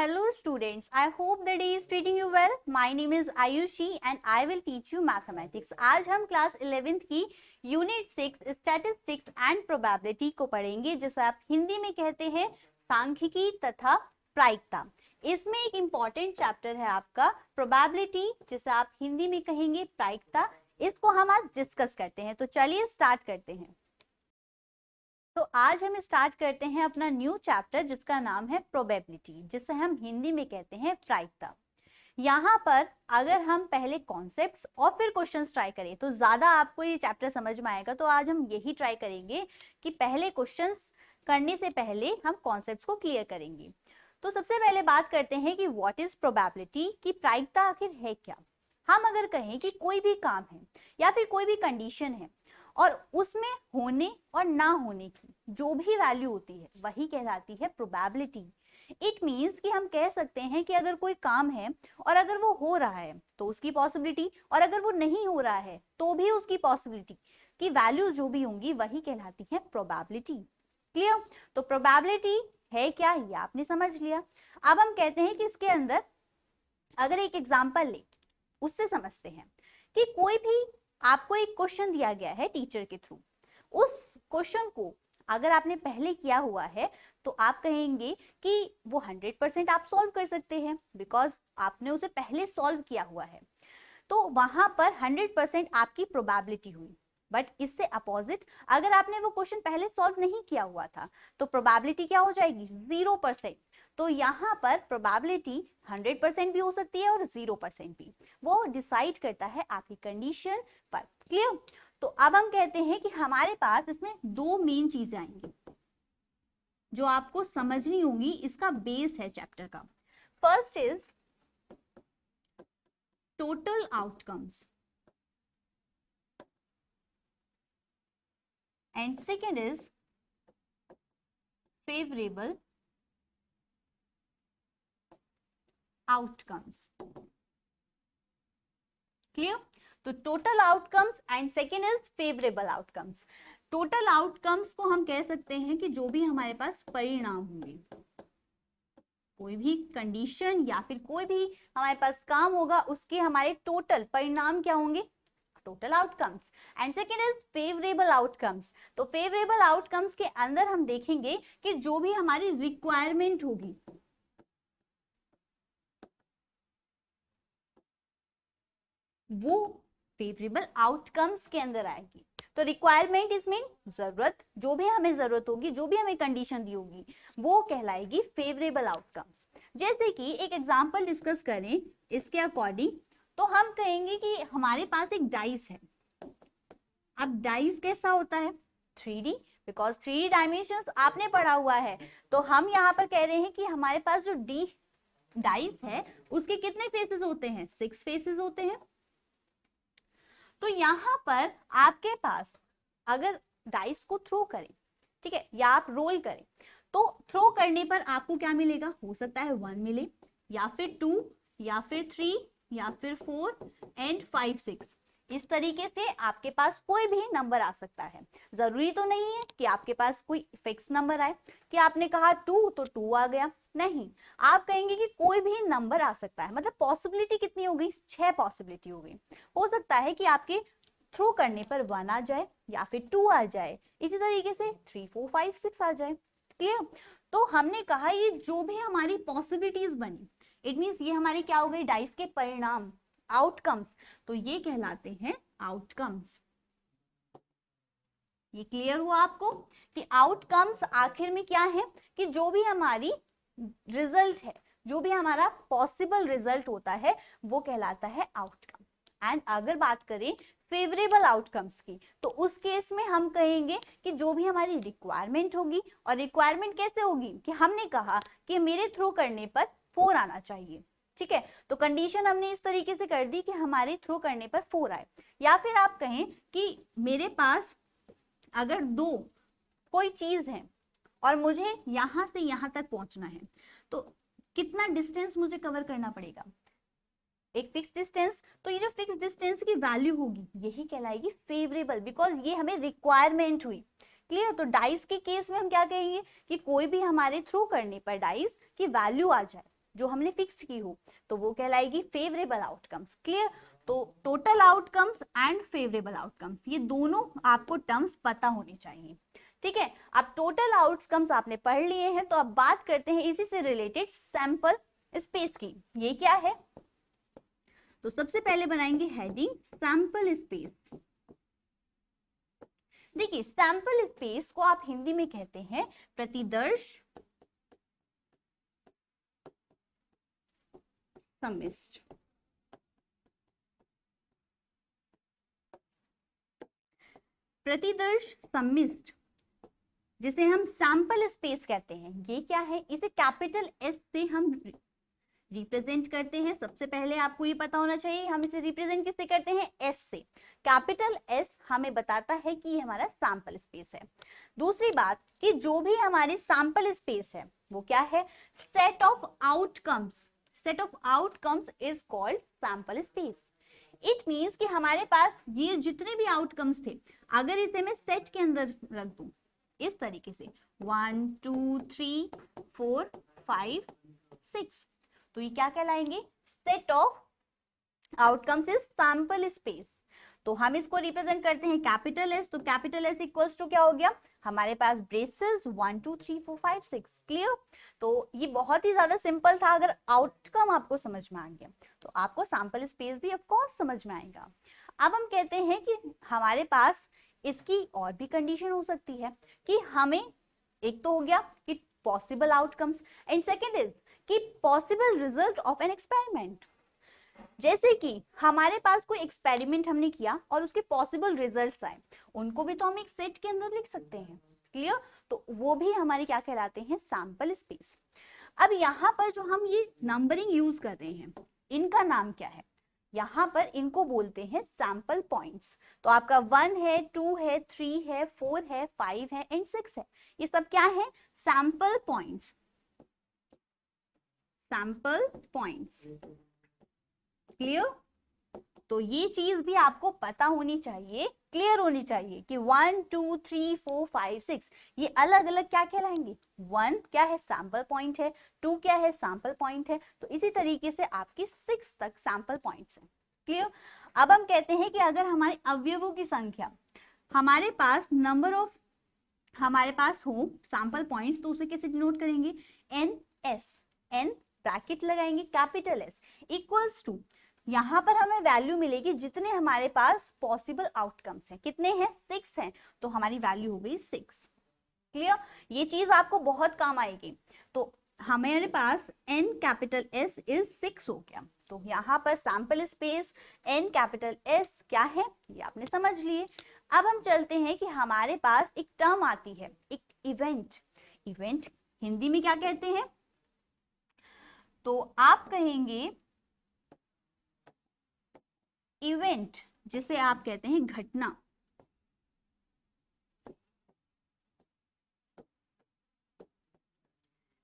Hello students, I hope the day is treating you well. My name is Ayushi and I will teach you mathematics. आज हम class 11th की unit 6 statistics and probability को पढ़ेंगे, जिसे आप हिंदी में कहते हैं सांख्यिकी तथा प्रायिकता। इसमें एक इम्पॉर्टेंट चैप्टर है आपका प्रोबेबिलिटी, जिसे आप हिंदी में कहेंगे प्रायिकता। इसको हम आज डिस्कस करते हैं, तो चलिए स्टार्ट करते हैं। तो आज हम स्टार्ट करते हैं अपना न्यू चैप्टर, जिसका नाम है प्रोबेबिलिटी, जिसे हम हिंदी में कहते हैं प्रायिकता। यहाँ पर अगर हम पहले कॉन्सेप्ट्स और फिर क्वेश्चंस ट्राई करें तो ज्यादा आपको ये चैप्टर समझ में आएगा। तो आज हम यही ट्राई करेंगे कि पहले क्वेश्चंस करने से पहले हम कॉन्सेप्ट्स को क्लियर करेंगे। तो सबसे पहले बात करते हैं कि व्हाट इज प्रोबेबिलिटी, कि प्रायिकता आखिर है क्या। हम अगर कहें कि कोई भी काम है या फिर कोई भी कंडीशन है और उसमें होने और ना होने की जो भी वैल्यू होती है वही कहलाती है प्रोबेबिलिटी। इट मीन्स कि हम कह सकते हैं कि अगर कोई काम है और अगर वो हो रहा है तो उसकी पॉसिबिलिटी, और अगर वो नहीं हो रहा है तो भी उसकी पॉसिबिलिटी की वैल्यू जो भी होंगी वही कहलाती है प्रोबेबिलिटी। क्लियर? तो प्रोबेबिलिटी है क्या, ये आपने समझ लिया। अब हम कहते हैं कि इसके अंदर अगर एक एग्जाम्पल ले, उससे समझते हैं कि कोई भी आपको एक क्वेश्चन दिया गया है टीचर के थ्रू। उस क्वेश्चन को अगर आपने पहले किया हुआ है तो आप कहेंगे कि वो 100% आप सॉल्व कर सकते हैं, बिकॉज आपने उसे पहले सॉल्व किया हुआ है। तो वहां पर 100% आपकी प्रोबेबिलिटी हुई। बट इससे अपोजिट, अगर आपने वो क्वेश्चन पहले सॉल्व नहीं किया हुआ था तो प्रोबेबिलिटी क्या हो जाएगी? 0%। तो यहाँ पर प्रोबेबिलिटी 100% भी हो सकती है और 0% भी, वो डिसाइड करता है आपकी कंडीशन पर। क्लियर? तो अब हम कहते हैं कि हमारे पास इसमें दो मेन चीजें आएंगी जो आपको समझनी होंगी, इसका बेस है चैप्टर का। First is total outcomes and second is favorable outcomes. Clear? तो total outcomes and second is favourable outcomes. Total outcomes को हम कह सकते हैं कि जो भी हमारे पास परिणाम होंगे, कोई भी कंडीशन या फिर कोई भी हमारे पास काम होगा, उसके हमारे टोटल परिणाम क्या होंगे? Total outcomes. And second is favourable outcomes. तो फेवरेबल आउटकम्स के अंदर हम देखेंगे कि जो भी हमारी रिक्वायरमेंट होगी, वो फेवरेबल आउटकम्स के अंदर आएगी। तो रिक्वायरमेंट इज मीन जरूरत, जो भी हमें जरूरत होगी, जो भी हमें कंडीशन दी होगी, वो कहलाएगी फेवरेबल आउटकम्स। जैसे कि एक एग्जांपल डिस्कस करें इसके अकॉर्डिंग, तो हम कहेंगे कि हमारे पास एक डाइस है। अब डाइस कैसा होता है? 3D, बिकॉज 3D डायमेंशंस आपने पढ़ा हुआ है। तो हम यहाँ पर कह रहे हैं कि हमारे पास जो डाइस है उसके कितने फेसेस होते हैं? 6 फेसेस होते हैं। तो यहाँ पर आपके पास अगर डाइस को थ्रो करें, ठीक है, या आप रोल करें, तो थ्रो करने पर आपको क्या मिलेगा? हो सकता है 1 मिले, या फिर 2, या फिर 3, या फिर 4 एंड 5, 6। इस तरीके से आपके पास कोई भी नंबर आ सकता है। जरूरी तो नहीं है कि आपके पास कोई फिक्स नंबर आए, कि आपने कहा 2 तो 2 आ गया, नहीं। आप कहेंगे कि कोई भी नंबर आ सकता है। मतलब पॉसिबिलिटी कितनी हो गई? 6 पॉसिबिलिटी हो गई। हो सकता है कि आपके थ्रू करने पर 1 आ जाए, या फिर 2 आ जाए, इसी तरीके से 3, 4, 5, 6 आ जाए। क्लियर? तो हमने कहा ये जो भी हमारी पॉसिबिलिटीज बनी, इट मीन्स ये हमारे क्या हो गए? डाइस के परिणाम, आउटकम्स। तो ये कहलाते हैं आउटकम्स। ये क्लियर हुआ आपको कि आउटकम्स आखिर में क्या है? कि जो भी हमारी रिजल्ट है, जो भी हमारा पॉसिबल रिजल्ट होता है, वो कहलाता है आउटकम। एंड अगर बात करें फेवरेबल आउटकम्स की, तो उस केस में हम कहेंगे कि जो भी हमारी रिक्वायरमेंट होगी, और रिक्वायरमेंट कैसे होगी? कि हमने कहा कि मेरे थ्रू करने पर 4 आना चाहिए, ठीक है। तो कंडीशन हमने इस तरीके से कर दी कि हमारे थ्रू करने पर 4 आए। या फिर आप कहें कि मेरे पास अगर 2 कोई चीज है और मुझे यहां से यहां तक पहुंचना है, तो कितना डिस्टेंस मुझे कवर करना पड़ेगा? एक फिक्स डिस्टेंस। तो ये जो फिक्स डिस्टेंस की वैल्यू होगी यही कहलाएगी फेवरेबल, बिकॉज ये हमें रिक्वायरमेंट हुई। क्लियर? तो डाइस के केस में हम क्या कहेंगे कि कोई भी हमारे थ्रू करने पर डाइस की वैल्यू आ जाए, जो हमने फिक्स की हो, तो वो कहलाएगी फेवरेबल आउटकम्स। क्लियर? तो total outcomes and favourable outcomes, ये दोनों आपको टर्म्स पता होने चाहिए। ठीक है, अब टोटल आउटकम्स आपने पढ़ लिए हैं, तो अब बात करते हैं इसी से रिलेटेड सैंपल स्पेस की। ये क्या है? तो सबसे पहले बनाएंगे हेडिंग सैंपल स्पेस। देखिए, सैंपल स्पेस को आप हिंदी में कहते हैं प्रतिदर्श सम्मिश्र। प्रतिदर्श सम्मिश्र जिसे हम सैंपल स्पेस कहते हैं, ये क्या है? इसे कैपिटल एस से हम रिप्रेजेंट करते हैं। सबसे पहले आपको ये पता होना चाहिए हम इसे रिप्रेजेंट किससे करते हैं? एस से। कैपिटल एस हमें बताता है कि ये हमारा सैंपल स्पेस है। दूसरी बात कि जो भी हमारी सैंपल स्पेस है वो क्या है? Set of outcomes. Set of outcomes is called sample space. It means कि हमारे पास ये जितने भी आउटकम्स थे, अगर इसे मैं सेट के अंदर रख दूं इस तरीके से 1 2 3 4 5 6, तो ये क्या कहलाएंगे? Set of outcomes is sample space. तो हम इसको रिप्रेजेंट करते हैं कैपिटल एस। तो कैपिटल एस इक्वल्स टू क्या हो गया? हमारे पास ब्रेसेस 1 2 3 4 5 6। क्लियर? तो ये बहुत ही ज्यादा सिंपल था। अगर आउटकम आपको समझ में आ गया तो आपको सैंपल स्पेस भी ऑफ कोर्स समझ में आएगा। अब हम कहते हैं कि हमारे पास इसकी और भी कंडीशन हो सकती है कि हमें, एक तो हो गया कि possible outcomes, and second is कि possible result of an experiment. जैसे कि हमारे पास कोई एक्सपेरिमेंट हमने किया और उसके पॉसिबल रिजल्ट्स आए, उनको भी तो हम एक सेट के अंदर लिख सकते हैं। क्लियर? तो वो भी हमारे क्या कहलाते हैं? Sample space. अब यहाँ पर जो हम ये नंबरिंग यूज कर रहे हैं, इनका नाम क्या है? यहाँ पर इनको बोलते हैं सैंपल पॉइंट्स। तो आपका 1 है, 2 है, 3 है, 4 है, 5 है एंड 6 है। ये सब क्या है? Sample points. Sample points. Clear? तो ये चीज भी आपको पता होनी चाहिए, क्लियर होनी चाहिए कि 1 2 3 4 5 6 ये अलग अलग क्या कहलाएंगे? 1 क्या है? सैंपल पॉइंट है। 2 क्या है? सैंपल पॉइंट है। तो इसी तरीके से आपके 6 तक सैंपल पॉइंट्स हैं। क्लियर? अब हम कहते हैं कि अगर हमारे अवयवों की संख्या हमारे पास नंबर ऑफ हमारे पास हो सैंपल पॉइंट्स, तो उसे कैसे डिनोट करेंगे? N S. एन ब्रैकेट लगाएंगे, कैपिटल एस इक्वल्स टू, यहां पर हमें वैल्यू मिलेगी जितने हमारे पास पॉसिबल आउटकम्स हैं। कितने हैं? 6 हैं। तो हमारी वैल्यू हो गई 6। क्लियर? ये चीज आपको बहुत काम आएगी। तो हमारे पास n कैपिटल S इज 6 हो गया। तो यहाँ पर sample space n capital S क्या है ये आपने समझ लिए। अब हम चलते हैं कि हमारे पास एक टर्म आती है, एक इवेंट। इवेंट हिंदी में क्या कहते हैं? तो आप कहेंगे इवेंट, जिसे आप कहते हैं घटना।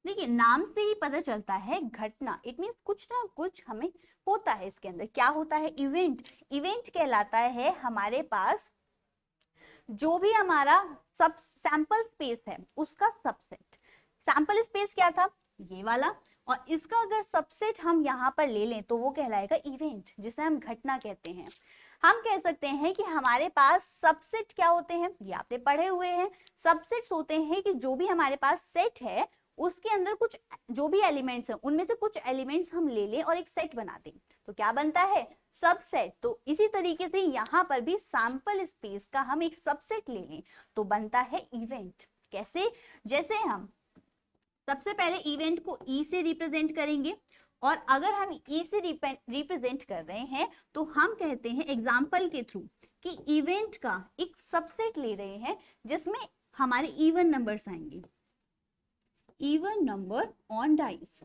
देखिए, नाम से ही पता चलता है घटना। इट मींस कुछ ना कुछ हमें होता है इसके अंदर। क्या होता है? इवेंट। इवेंट कहलाता है हमारे पास जो भी हमारा सब सैंपल स्पेस है उसका सबसेट। सैंपल स्पेस क्या था? ये वाला। और इसका अगर सबसेट हम यहाँ पर ले लें तो वो कहलाएगा इवेंट, जिसे हम घटना कहते हैं। हम कह सकते हैं कि हमारे पास सबसेट क्या होते हैं, ये आपने पढ़े हुए हैं। सबसेट्स होते हैं कि जो भी हमारे पास सेट है उसके अंदर कुछ जो भी एलिमेंट्स हैं उनमें से कुछ एलिमेंट्स हम ले लें और एक सेट बना दें, तो क्या बनता है? सबसेट। तो इसी तरीके से यहाँ पर भी सैंपल स्पेस का हम एक सबसेट ले लें तो बनता है इवेंट। कैसे? जैसे हम सबसे पहले इवेंट को ई से रिप्रेजेंट करेंगे, और अगर हम ई से रिप्रेजेंट कर रहे हैं तो हम कहते हैं एग्जाम्पल के थ्रू कि इवेंट का एक सबसेट ले रहे हैं जिसमें हमारे इवन नंबर्स आएंगे। Even number on dice.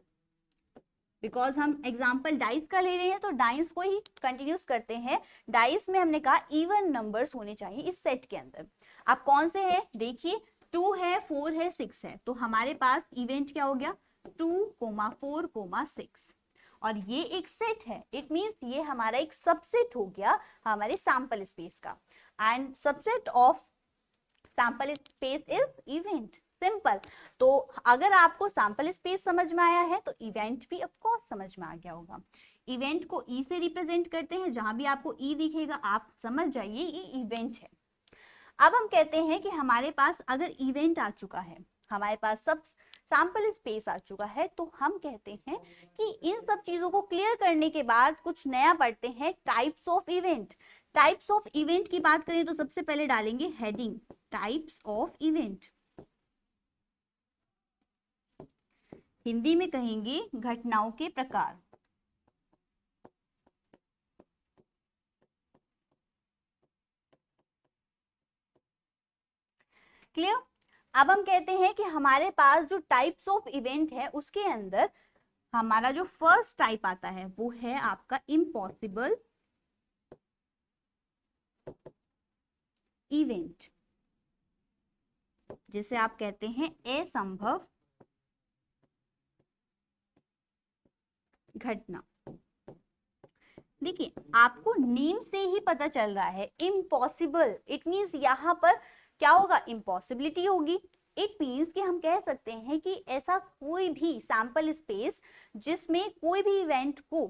Because हम एग्जाम्पल डाइस का ले रहे हैं तो डाइस को ही कंटिन्यूस करते हैं। डाइस में हमने कहा इवन नंबर्स होने चाहिए इस सेट के अंदर। अब कौन से हैं? देखिए, 2 है, 4 है, 6 है। तो हमारे पास इवेंट क्या हो गया? 2, 4, 6। और ये एक सेट है। इट मींस ये हमारा एक सबसेट हो गया हमारे सैंपल स्पेस का। And subset of sample space is event. Simple. तो अगर आपको सैंपल स्पेस समझ में आया है तो इवेंट भी ऑफ कोर्स समझ में आ गया होगा। इवेंट को ई से रिप्रेजेंट करते हैं, जहां भी आपको ई दिखेगा आप समझ जाइए ये इवेंट है। अब हम कहते हैं कि हमारे पास अगर इवेंट आ चुका है, हमारे पास सब सैंपल स्पेस आ चुका है, तो हम कहते हैं कि इन सब चीजों को क्लियर करने के बाद कुछ नया पढ़ते हैं, types of event. Types of event की बात करें तो सबसे पहले डालेंगे heading types of event, Hindi में कहेंगे घटनाओं के प्रकार। क्लियर। अब हम कहते हैं कि हमारे पास जो टाइप्स ऑफ इवेंट है उसके अंदर हमारा जो फर्स्ट टाइप आता है वो है आपका इम्पॉसिबल इवेंट, जिसे आप कहते हैं असंभव घटना। देखिए आपको नेम से ही पता चल रहा है इम्पॉसिबल, इट मींस यहाँ पर क्या होगा, इम्पॉसिबिलिटी होगी। इट मींस कि हम कह सकते हैं कि ऐसा कोई भी सैंपल स्पेस जिसमें कोई भी इवेंट को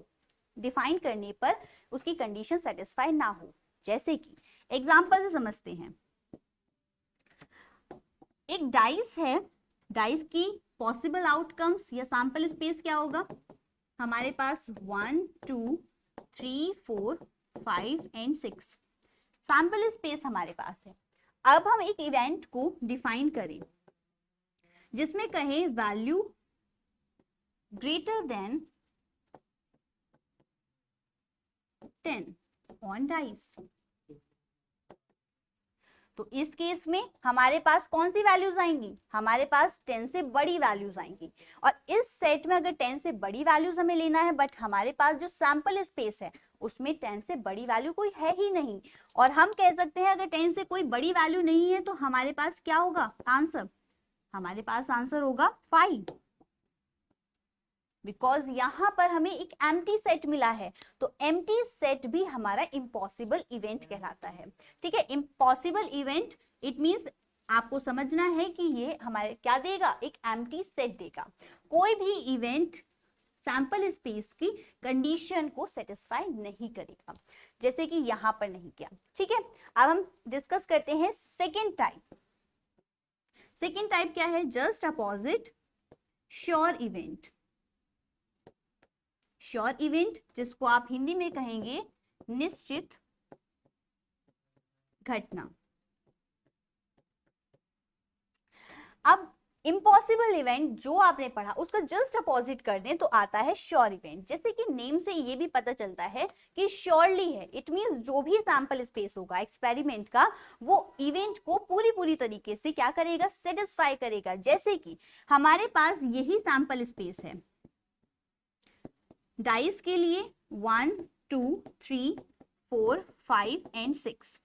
डिफाइन करने पर उसकी कंडीशन सेटिस्फाई ना हो। जैसे कि एग्जांपल से समझते हैं, एक डाइस है, डाइस की पॉसिबल आउटकम्स या सैंपल स्पेस क्या होगा, हमारे पास 1 2 3 4 5 एंड 6 सैंपल स्पेस हमारे पास है। अब हम एक इवेंट को डिफाइन करें जिसमें कहें value greater than 10 on dice. तो इस केस में हमारे पास कौन सी वैल्यूज आएंगी, हमारे पास 10 से बड़ी वैल्यूज आएंगी। और इस सेट में अगर 10 से बड़ी वैल्यूज हमें लेना है, बट हमारे पास जो सैंपल स्पेस है उसमें 10 से बड़ी वैल्यू कोई है ही नहीं, और हम कह सकते हैं अगर 10 से कोई बड़ी वैल्यू नहीं है तो हमारे पास क्या होगा आंसर, हमारे पास आंसर होगा 5, बिकॉज यहां पर हमें एक एम्प्टी सेट मिला है। तो एम्प्टी सेट भी हमारा इम्पॉसिबल इवेंट कहलाता है। ठीक है, इम्पॉसिबल इवेंट इट मींस आपको समझना है कि ये हमारे क्या देगा, एक एम्प्टी सेट देगा। कोई भी इवेंट सैंपल स्पेस की कंडीशन को सेटिस्फाई नहीं करेगा, जैसे कि यहां पर नहीं किया। ठीक है, अब हम डिस्कस करते हैं सेकेंड टाइप। सेकेंड टाइप क्या है, just opposite sure event. Sure event जिसको आप हिंदी में कहेंगे निश्चित घटना। अब इम्पॉसिबल इवेंट जो आपने पढ़ा उसका जस्ट अपोजिट कर दें तो आता है श्योर इवेंट। जैसे कि नेम से ये भी पता चलता है कि श्योरली है, इट मींस जो भी सैंपल स्पेस होगा एक्सपेरिमेंट का वो इवेंट को पूरी तरीके से क्या करेगा, सेटिस्फाई करेगा। जैसे कि हमारे पास यही सैंपल स्पेस है डाइस के लिए 1 2 3 4 5 एंड 6,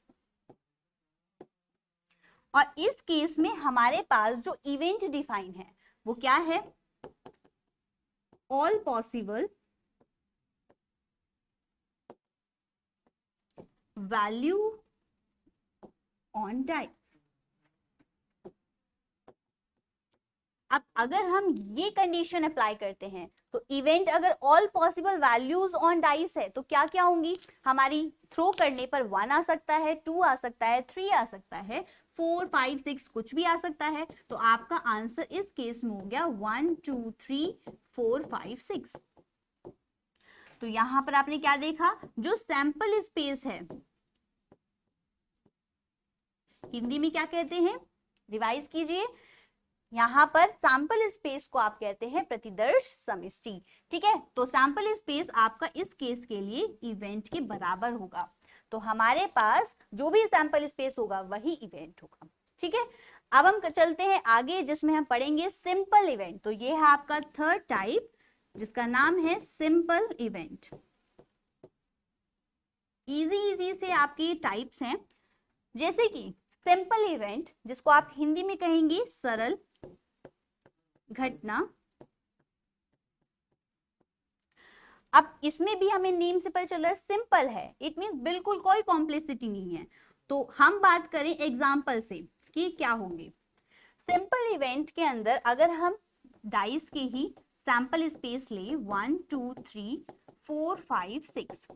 और इस केस में हमारे पास जो इवेंट डिफाइन है वो क्या है, all possible value on dice. अब अगर हम ये कंडीशन अप्लाई करते हैं तो इवेंट अगर all possible values on dice है तो क्या क्या होंगी हमारी, थ्रो करने पर 1 आ सकता है, 2 आ सकता है, 3 आ सकता है, 4 5 6 कुछ भी आ सकता है। तो आपका आंसर इस केस में हो गया 1 2 3 4 5 6। तो यहां पर आपने क्या देखा, जो सैंपल स्पेस है हिंदी में क्या कहते हैं, रिवाइज कीजिए, यहाँ पर सैंपल स्पेस को आप कहते हैं प्रतिदर्श समष्टि। ठीक है, तो सैंपल स्पेस आपका इस केस के लिए इवेंट के बराबर होगा। तो हमारे पास जो भी सैंपल स्पेस होगा वही इवेंट होगा। ठीक है, अब हम चलते हैं आगे जिसमें हम पढ़ेंगे सिंपल इवेंट। तो ये है आपका थर्ड टाइप जिसका नाम है सिंपल इवेंट। इजी से आपके टाइप्स हैं, जैसे कि सिंपल इवेंट जिसको आप हिंदी में कहेंगे सरल घटना। अब इसमें भी हमें नेम से पता चल रहा है सिंपल है, इट मींस बिल्कुल कोई कॉम्प्लेक्सिटी नहीं है। तो हम बात करें एग्जांपल से कि क्या होंगे, सिंपल इवेंट के अंदर अगर हम डाइस के ही सैंपल स्पेस ले 1 2 3 4 5 6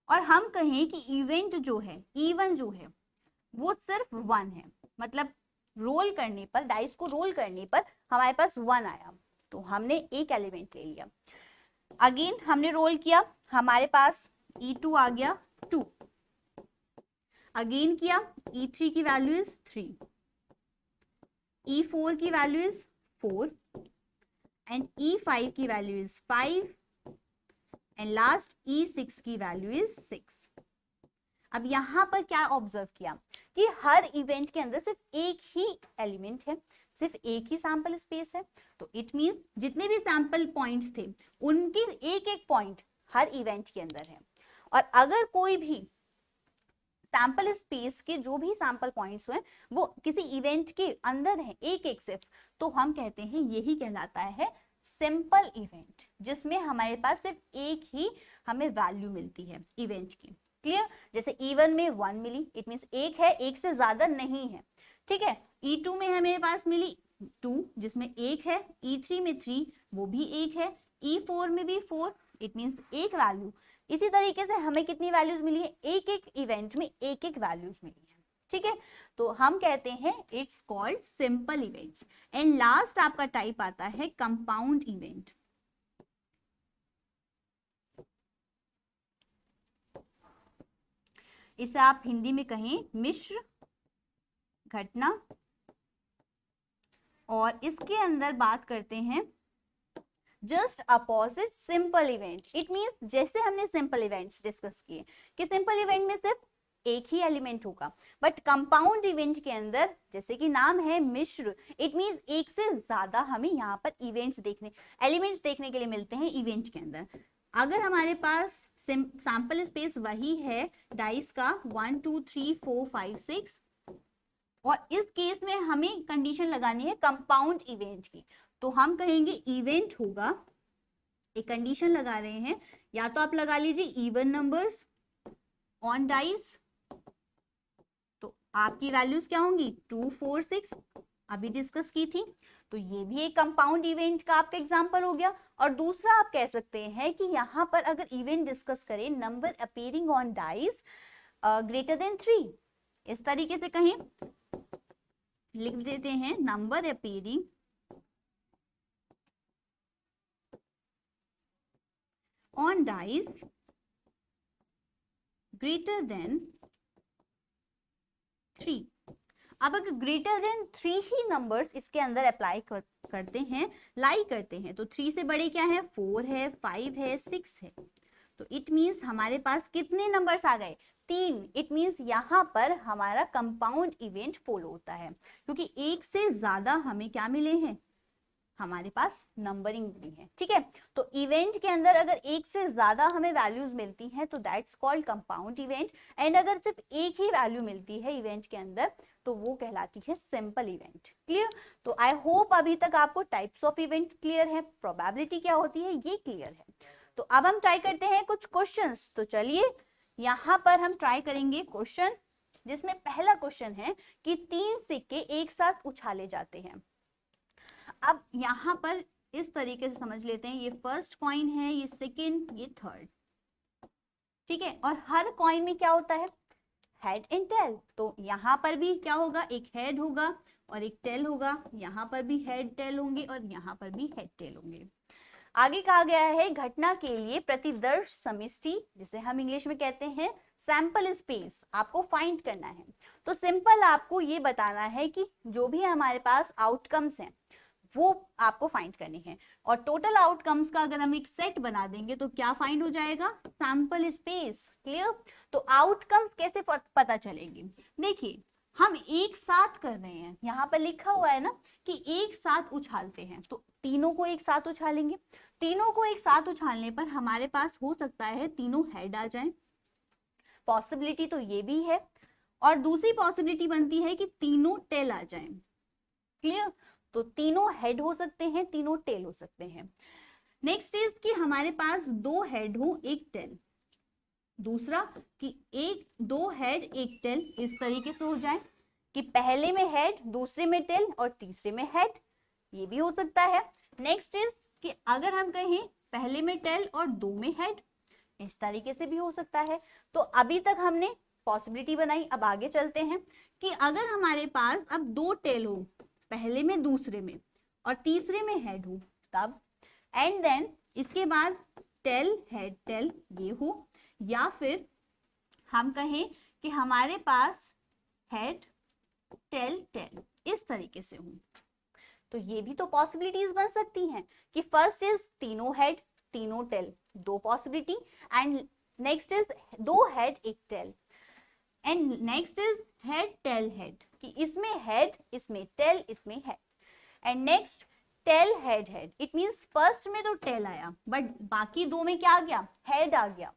और हम कहें कि इवेंट जो है इवन जो है वो सिर्फ 1 है, मतलब रोल करने पर, डाइस को रोल करने पर हमारे पास 1 आया, तो हमने एक एलिमेंट ले लिया। अगेन हमने रोल किया, हमारे पास E2 आ गया 2, अगेन किया E3 की वैल्यू इज 3, E4 की वैल्यू इज 4 एंड E5 की value is 5 and last E6 की वैल्यू इज 6। अब यहां पर क्या ऑब्जर्व किया कि हर इवेंट के अंदर सिर्फ एक ही एलिमेंट है, सिर्फ एक ही सैंपल स्पेस है, तो इट मींस जितने भी सैंपल पॉइंट्स थे उनकी एक एक पॉइंट हर इवेंट के अंदर है। और अगर कोई भी सैंपल स्पेस के जो भी सैंपल पॉइंट्स हुए वो किसी इवेंट के अंदर है एक एक सिर्फ, तो हम कहते हैं यही कहलाता है सिंपल इवेंट, जिसमें हमारे पास सिर्फ एक ही हमें वैल्यू मिलती है इवेंट की। क्लियर? जैसे E1 में 1 मिली, इट मींस एक है, एक से ज्यादा नहीं है। ठीक है, E2 में हमेरे पास मिली 2 जिसमें एक है, E3 में 3 वो भी एक है, E4 में भी 4 इट मींस एक वैल्यू। इसी तरीके से हमें कितनी वैल्यूज मिली है, एक एक इवेंट में एक एक वैल्यूज मिली है। ठीक है, तो हम कहते हैं it's called simple events. And last आपका टाइप आता है कंपाउंड इवेंट। इसे आप हिंदी में कहें मिश्र घटना, और इसके अंदर बात करते हैं just opposite simple event. It means जैसे हमने सिंपल इवेंट्स डिस्कस किए कि सिंपल इवेंट में सिर्फ एक ही एलिमेंट होगा, बट कंपाउंड इवेंट के अंदर जैसे कि नाम है मिश्र, इट मींस एक से ज्यादा हमें यहाँ पर इवेंट्स देखने, एलिमेंट्स देखने के लिए मिलते हैं इवेंट के अंदर। अगर हमारे पास सैंपल स्पेस वही है डाइस का 1 2 3 4 5 6, और इस केस में हमें कंडीशन लगानी है कंपाउंड इवेंट की, तो हम कहेंगे इवेंट होगा, एक कंडीशन लगा रहे हैं, या तो आप लगा लीजिए इवन नंबर्स ऑन डाइस, तो आपकी वैल्यूज क्या होंगी 2 4 6 अभी डिस्कस की थी, तो ये भी एक कंपाउंड इवेंट का आपका एग्जांपल हो गया। और दूसरा आप कह सकते हैं कि यहाँ पर अगर इवेंट डिस्कस करें number appearing on dice greater than 3, इस तरीके से कहें, लिख देते हैं number appearing on dice greater than 3। अब अगर ग्रेटर देन 3 ही नंबर्स इसके अंदर अप्लाई करते हैं, लाई करते हैं, तो 3 से बड़े क्या है, 4 है, 5 है, 6 है, तो इट मींस हमारे पास कितने नंबर्स आ गए, 3। इट मींस यहाँ पर हमारा कंपाउंड इवेंट फॉलो होता है, क्योंकि एक से ज्यादा हमें क्या मिले हैं, हमारे पास नंबरिंग भी है। ठीक है, तो इवेंट के अंदर अगर एक से ज्यादा हमें वैल्यूज मिलती हैं तो that's called compound event, and अगर सिर्फ एक ही वैल्यू मिलती है इवेंट के अंदर तो वो कहलाती है सिंपल इवेंट। क्लियर? तो आई होप अभी तक आपको टाइप्स ऑफ इवेंट क्लियर है, प्रोबेबिलिटी क्या होती है ये क्लियर है। तो अब हम ट्राई करते हैं कुछ क्वेश्चंस। तो चलिए यहाँ पर हम ट्राई करेंगे क्वेश्चन, जिसमें पहला क्वेश्चन है कि 3 सिक्के एक साथ उछाले जाते हैं। अब यहाँ पर इस तरीके से समझ लेते हैं, ये फर्स्ट कॉइन है, ये सेकंड, ये थर्ड। ठीक है, और हर कॉइन में क्या होता है, हेड एंड टेल, तो यहाँ पर भी क्या होगा, एक हेड होगा और एक टेल होगा, यहाँ पर भी हेड टेल होंगे और यहाँ पर भी हेड टेल होंगे। आगे कहा गया है घटना के लिए प्रतिदर्श समष्टि, जिसे हम इंग्लिश में कहते हैं सैंपल स्पेस, आपको फाइंड करना है। तो सिंपल आपको ये बताना है कि जो भी हमारे पास आउटकम्स हैं वो आपको फाइंड करने हैं, और टोटल आउटकम्स का अगर हम एक सेट बना देंगे तो क्या फाइंड हो जाएगा, सैंपल स्पेस। क्लियर? तो आउटकम्स कैसे पता चलेंगे, देखिए हम एक साथ कर रहे हैं, यहाँ पर लिखा हुआ है ना कि एक साथ उछालते हैं, तो तीनों को एक साथ उछालेंगे। तीनों को एक साथ उछालने पर हमारे पास हो सकता है तीनों हेड आ जाएं, पॉसिबिलिटी तो ये भी है, और दूसरी पॉसिबिलिटी बनती है कि तीनों टेल आ जाएं। क्लियर? तो तीनों हेड हो सकते हैं, तीनों टेल हो सकते हैं। नेक्स्ट इज कि हमारे पास 2 हेड हो एक टेल, दूसरा कि 2 हेड 1 टेल इस तरीके से हो जाए, कि पहले में हेड, दूसरे में टेल और तीसरे में हेड, ये भी हो सकता है। नेक्स्ट इज कि अगर हम कहें पहले में टेल और दो में हेड, इस तरीके से भी हो सकता है। तो अभी तक हमने पॉसिबिलिटी बनाई, अब आगे चलते हैं कि अगर हमारे पास अब दो टेल हो, पहले में दूसरे में और तीसरे में हेड हो तब, एंड देन इसके बाद टेल हेड टेल ये हो, या फिर हम कहें कि हमारे पास हेड टेल टेल इस तरीके से हो, तो ये भी तो पॉसिबिलिटीज बन सकती हैं कि फर्स्ट इज तीनों हेड तीनों टेल, दो पॉसिबिलिटी, एंड नेक्स्ट इज दो हेड एक tail, and next is head tail head कि इसमें हेड इसमें टेल इसमें head, and next tail head head, it means first में तो टेल आया बट बाकी दो में क्या आ गया, हेड आ गया।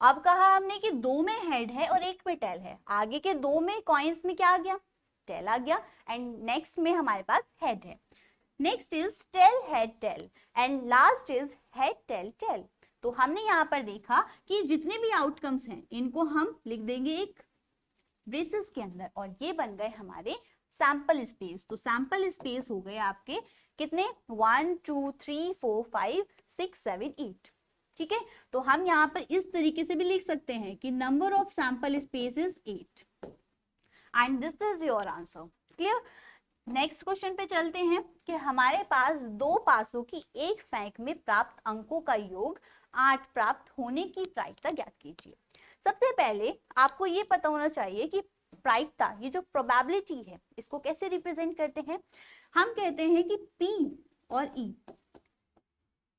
अब कहा हमने कि दो में हेड है और एक में टेल है, आगे के दो में कॉइन्स में क्या आ गया, टेल आ गया, एंड नेक्स्ट में हमारे पास हेड है। Next is tail head tail and last is head tail tail. तो हमने यहाँ पर देखा कि जितने भी आउटकम्स हैं इनको हम लिख देंगे एक ब्रेसेस के अंदर, और ये बन गए हमारे सैंपल स्पेस। तो सैंपल स्पेस हो गए आपके कितने, 1 2 3 4 5 6 7 8। ठीक है, तो हम यहाँ पर इस तरीके से भी लिख सकते हैं कि number of sample space is 8 and this is your answer. Clear. Next question पे चलते हैं कि हमारे पास दो पासों की एक फेंक में प्राप्त अंकों का योग 8 प्राप्त होने की प्रायिकता ज्ञात कीजिए। सबसे पहले आपको ये पता होना चाहिए कि प्रायिकता, ये जो प्रोबेबिलिटी है, इसको कैसे रिप्रेजेंट करते हैं। हम कहते हैं कि P और E,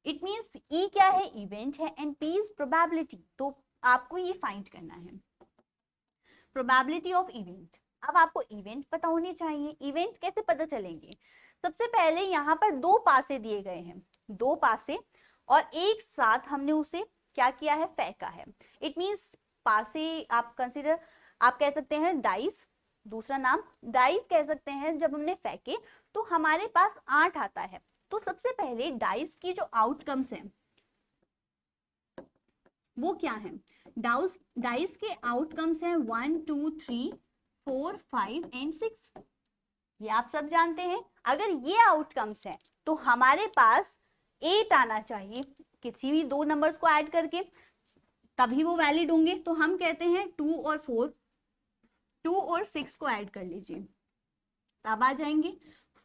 इट मींस E क्या है, इवेंट है, एंड P इज प्रोबेबिलिटी। तो आपको ये फाइंड करना है प्रोबेबिलिटी ऑफ इवेंट। अब आपको इवेंट पता होनी चाहिए। इवेंट कैसे पता चलेंगे, सबसे पहले यहाँ पर दो पासे दिए गए हैं, दो पासे, और एक साथ हमने उसे क्या किया है, फेंका है। इट मींस पासे आप कंसीडर, आप कह सकते हैं डाइस, दूसरा नाम डाइस कह सकते हैं। जब हमने फेंके तो हमारे पास 8 आता है। तो सबसे पहले डाइस की जो आउटकम्स हैं वो क्या है, डाइस के आउटकम्स हैं 1 2 3 4 5 एंड 6, ये आप सब जानते हैं। अगर ये आउटकम्स हैं तो हमारे पास 8 आना चाहिए, किसी भी दो नंबर्स को ऐड करके तभी वो वैलिड होंगे। तो हम कहते हैं 2 और 6 को ऐड कर लीजिए, तब आ जाएंगे।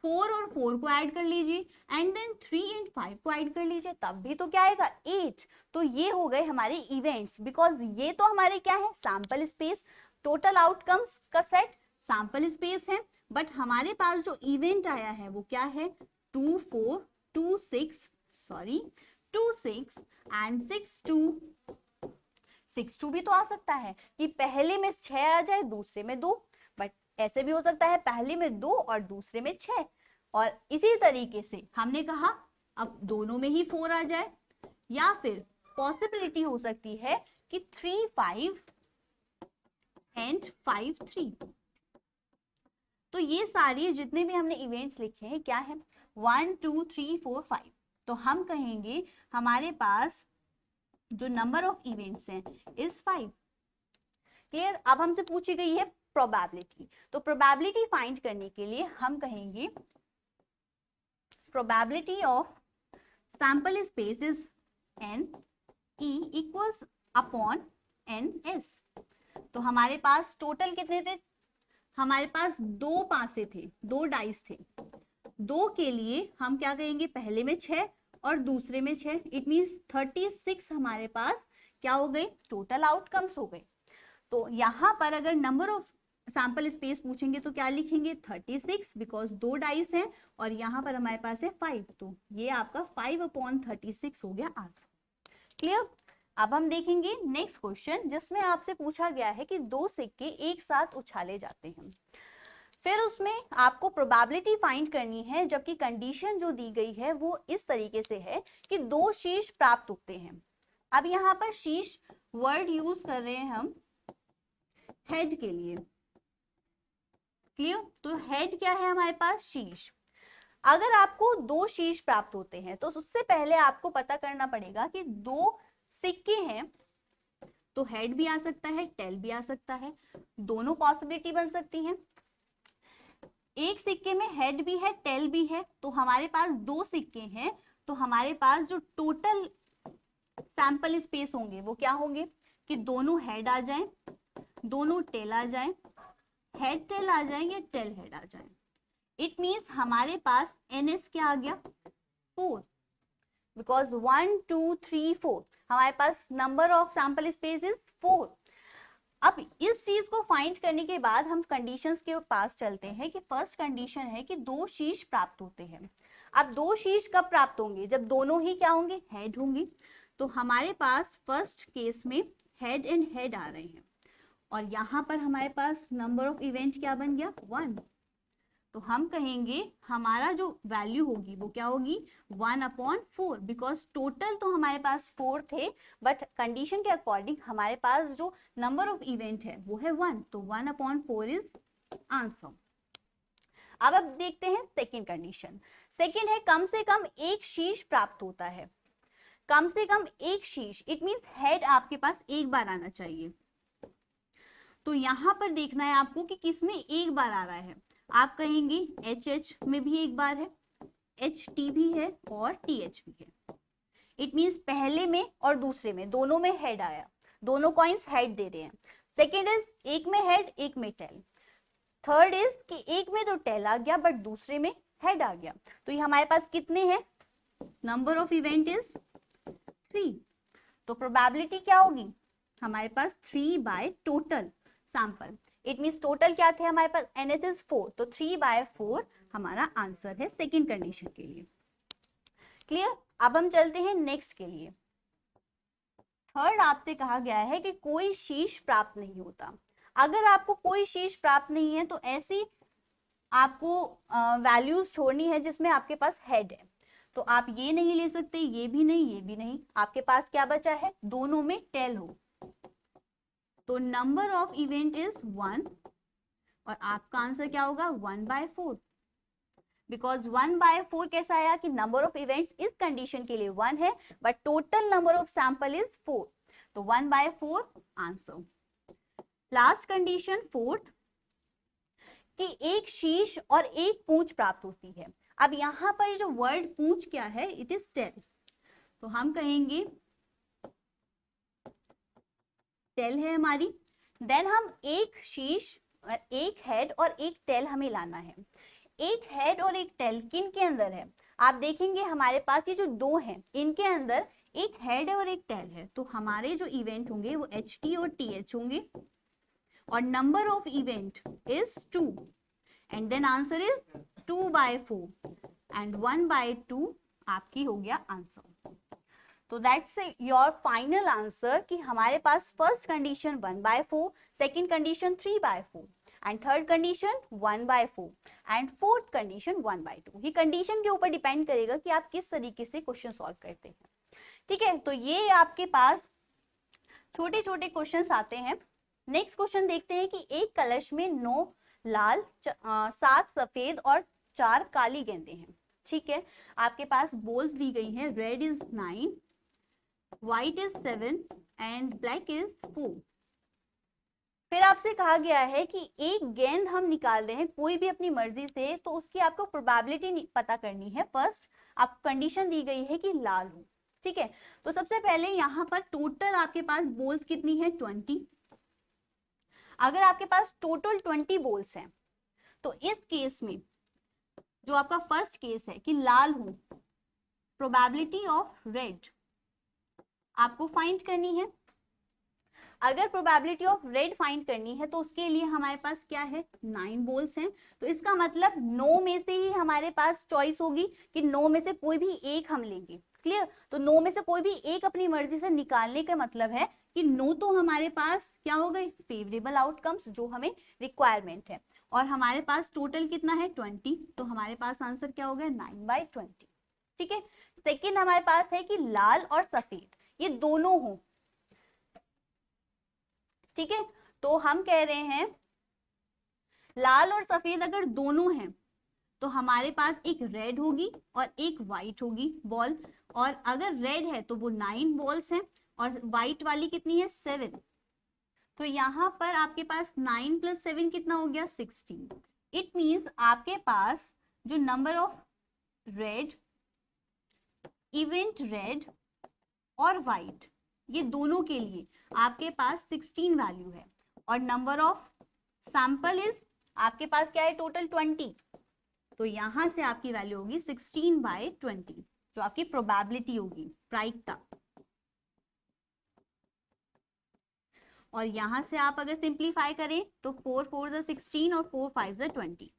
4 और 4 को ऐड कर लीजिए, एंड देन 3 एंड 5 को ऐड कर लीजिए, तब भी तो क्या आएगा, 8। तो ये हो गए हमारे इवेंट्स, बिकॉज ये तो हमारे क्या है, सैंपल स्पेस, टोटल आउटकम्स का सेट सैंपल स्पेस है। बट हमारे पास जो इवेंट आया है वो क्या है, 2 4 2 6 एंड 6 2 भी तो आ सकता है कि पहले में 6 आ जाए दूसरे में 2, बट ऐसे भी हो सकता है पहले में 2 और दूसरे में 6। और इसी तरीके से हमने कहा अब दोनों में ही 4 आ जाए, या फिर पॉसिबिलिटी हो सकती है कि 3 5 एंड 5 3। तो ये सारी जितने भी हमने इवेंट्स लिखे हैं क्या है, 1 2 3 4 5। तो हम कहेंगे हमारे पास जो नंबर ऑफ इवेंट्स हैं इज 5। क्लियर। अब हमसे पूछी गई है प्रोबेबिलिटी, तो प्रोबेबिलिटी फाइंड करने के लिए हम कहेंगे probability of sample space is n e equals upon n s। तो हमारे पास टोटल कितने थे, हमारे पास दो पासे थे, दो डाइस थे, दो के लिए हम क्या कहेंगे, पहले में 6 और दूसरे में 6, इट मींस 36 हमारे पास क्या हो गए, टोटल आउटकम्स हो गए। तो यहाँ पर अगर नंबर ऑफ सैंपल स्पेस पूछेंगे तो क्या लिखेंगे, 36, बिकॉज दो डाइस हैं, और यहाँ पर हमारे पास है 5, तो ये आपका 5/36 हो गया आंसर। क्लियर। अब हम देखेंगे नेक्स्ट क्वेश्चन, जिसमें आपसे पूछा गया है कि दो सिक्के एक साथ उछाले जाते हैं, फिर उसमें आपको प्रोबेबिलिटी फाइंड करनी है, जबकि कंडीशन जो दी गई है वो इस तरीके से है कि दो शीश प्राप्त होते हैं। अब यहाँ पर शीश वर्ड यूज कर रहे हैं हम हेड के लिए। क्लियर। तो हेड क्या है हमारे पास, शीश। अगर आपको दो शीश प्राप्त होते हैं तो उससे पहले आपको पता करना पड़ेगा कि दो सिक्के हैं, तो हेड भी आ सकता है टेल भी आ सकता है, दोनों पॉसिबिलिटी बन सकती हैं। एक सिक्के में हेड भी है टेल भी है, तो हमारे पास दो सिक्के हैं, तो हमारे पास जो टोटल सैंपल स्पेस होंगे वो क्या होंगे कि दोनों हेड आ जाएं, दोनों टेल आ जाएं, हेड टेल आ जाएं या टेल हेड आ जाएं। इट मीन्स हमारे पास NS क्या आ गया 4, बिकॉज 1 2 3 4 हमारे पास number of sample space is 4। अब इस चीज को फाइंड करने के बाद हम कंडीशंस के पास चलते हैं कि फर्स्ट कंडीशन है कि दो शीर्ष प्राप्त होते हैं। अब दो शीर्ष कब प्राप्त होंगे, जब दोनों ही क्या होंगे हेड होंगे। तो हमारे पास फर्स्ट केस में हेड एंड हेड आ रहे हैं और यहाँ पर हमारे पास नंबर ऑफ इवेंट क्या बन गया 1। तो हम कहेंगे हमारा जो वैल्यू होगी वो क्या होगी 1/4, बिकॉज टोटल तो हमारे पास 4 थे, बट कंडीशन के अकॉर्डिंग हमारे पास जो नंबर ऑफ इवेंट है वो है 1, तो 1/4 इज आंसर। अब देखते हैं सेकेंड कंडीशन। सेकेंड है कम से कम एक शीर्ष प्राप्त होता है। कम से कम एक शीर्ष, इट मींस हेड आपके पास एक बार आना चाहिए। तो यहां पर देखना है आपको कि किसमें एक बार आ रहा है। आप कहेंगे HH में भी एक बार है, HT भी है और TH भी है। इट मींस पहले में और दूसरे में दोनों में हेड आया, दोनों कॉइंस हेड दे रहे हैं। सेकेंड इज एक में हेड एक में टेल। थर्ड इज कि एक में तो टेल आ गया बट दूसरे में हेड आ गया। तो ये हमारे पास कितने हैं, नंबर ऑफ इवेंट इज 3। तो प्रोबेबिलिटी क्या होगी हमारे पास 3 by total sample. It means total क्या थे हमारे पास NS इज 4, तो 3/4 हमारा आंसर है सेकेंड कंडीशन के लिए। क्लियर। अब हम चलते हैं नेक्स्ट के लिए। थर्ड आपसे कहा गया है कि कोई शीर्ष प्राप्त नहीं होता। अगर आपको कोई शीर्ष प्राप्त नहीं है तो ऐसी आपको वैल्यूज छोड़नी है जिसमें आपके पास हेड है। तो आप ये नहीं ले सकते, ये भी नहीं, ये भी नहीं, आपके पास क्या बचा है दोनों में टेल हो। तो नंबर ऑफ इवेंट इज 1 और आपका आंसर क्या होगा 1/4, बिकॉज 1/4 कैसा आया कि नंबर ऑफ इवेंट्स इस कंडीशन के लिए 1 है but total number of sample is 4, तो 1/4 आंसर। लास्ट कंडीशन फोर्थ कि एक शीश और एक पूंछ प्राप्त होती है। अब यहाँ पर जो वर्ड पूंछ क्या है, इट इज टेल। तो हम कहेंगे टेल है हमारी, देन हम एक शीश, एक हेड और एक टेल हमें लाना है। एक हेड और एक टेल किन के अंदर है, आप देखेंगे हमारे पास ये जो दो हैं इनके अंदर एक हेड और एक टेल है। तो हमारे जो इवेंट होंगे वो HT और TH होंगे और number of event is 2 and then answer is 2/4 and 1/2 आपकी हो गया आंसर। तो दैट्स योर फाइनल आंसर कि हमारे पास first condition 1/4, second condition 3/4 and third condition 1/4 and fourth condition 1/2। ये कंडीशन के ऊपर डिपेंड करेगा कि आप किस तरीके से क्वेश्चन सॉल्व करते हैं। ठीक है, तो ये आपके पास छोटे छोटे क्वेश्चंस आते हैं। नेक्स्ट क्वेश्चन देखते हैं कि एक कलश में 9 लाल 7 सफेद और 4 काली गेंदें हैं। ठीक है, आपके पास बॉल्स दी गई हैं, red is 9, white is 7 and black is 4। फिर आपसे कहा गया है कि एक गेंद हम निकाल रहे हैं कोई भी अपनी मर्जी से, तो उसकी आपको प्रोबेबिलिटी पता करनी है। फर्स्ट आपको कंडीशन दी गई है कि लाल हो। ठीक है, तो सबसे पहले यहाँ पर टोटल आपके पास बॉल्स कितनी है 20। अगर आपके पास टोटल 20 बॉल्स हैं तो इस केस में जो आपका फर्स्ट केस है कि लाल हो, प्रोबेबिलिटी ऑफ रेड आपको फाइंड करनी है। अगर प्रोबेबिलिटी ऑफ रेड फाइंड करनी है तो उसके लिए हमारे पास क्या है 9 बॉल्स हैं, तो इसका मतलब 9 में से ही हमारे पास चॉइस होगी कि 9 में से कोई भी एक हम लेंगे। क्लियर, तो 9 में से कोई भी एक अपनी मर्जी से निकालने का मतलब है कि 9 तो हमारे पास क्या हो गए फेवरेबल आउटकम्स जो हमें रिक्वायरमेंट है, और हमारे पास टोटल कितना है 20, तो हमारे पास आंसर क्या हो गया 9/20। ठीक है, सेकेंड हमारे पास है कि लाल और सफेद ये दोनों हो। ठीक है, तो हम कह रहे हैं लाल और सफेद अगर दोनों हैं तो हमारे पास एक रेड होगी और एक व्हाइट होगी बॉल, और अगर रेड है तो वो 9 बॉल्स हैं और व्हाइट वाली कितनी है 7। तो यहाँ पर आपके पास 9 + 7 कितना हो गया 16। इट मीन्स आपके पास जो number of red, event red और वाइट, ये दोनों के लिए आपके पास 16 वैल्यू है, और नंबर ऑफ सैंपल इज आपके पास क्या है टोटल 20, तो यहां से आपकी वैल्यू होगी 16/20, जो आपकी प्रोबेबिलिटी होगी, प्रायिकता। और यहां से आप अगर सिंप्लीफाई करें तो 4 4 16 और 4 5 20।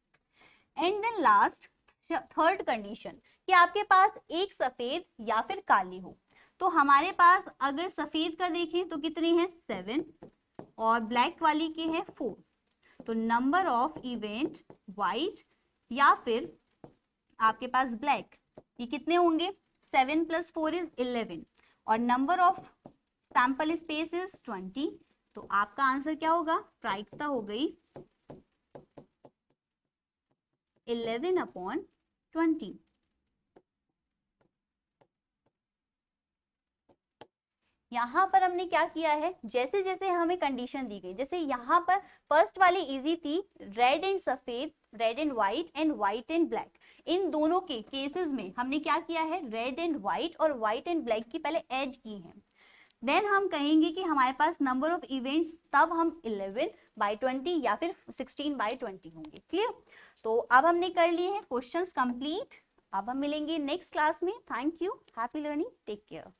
And then last third condition कि आपके पास एक सफेद या फिर काली हो। तो हमारे पास अगर सफेद का देखें तो कितने हैं 7, और ब्लैक वाली के हैं 4। तो नंबर ऑफ इवेंट वाइट या फिर आपके पास ब्लैक, ये कितने होंगे 7 + 4 = 11, और number of sample space is 20। तो आपका आंसर क्या होगा, प्रायिकता हो गई 11/20। यहाँ पर हमने क्या किया है, जैसे जैसे हमें कंडीशन दी गई, जैसे यहाँ पर फर्स्ट वाली इजी थी, रेड एंड सफेद, red and white and black, इन दोनों के केसेस में हमने क्या किया है, रेड एंड व्हाइट और व्हाइट एंड ब्लैक की पहले ऐड की है। देन हम कहेंगे कि हमारे पास नंबर ऑफ इवेंट्स, तब हम 11/20 या फिर 16/20 होंगे। क्लियर? तो अब हमने कर लिए हैं क्वेश्चंस कंप्लीट। अब हम मिलेंगे नेक्स्ट क्लास में। Thank you, happy learning, take care.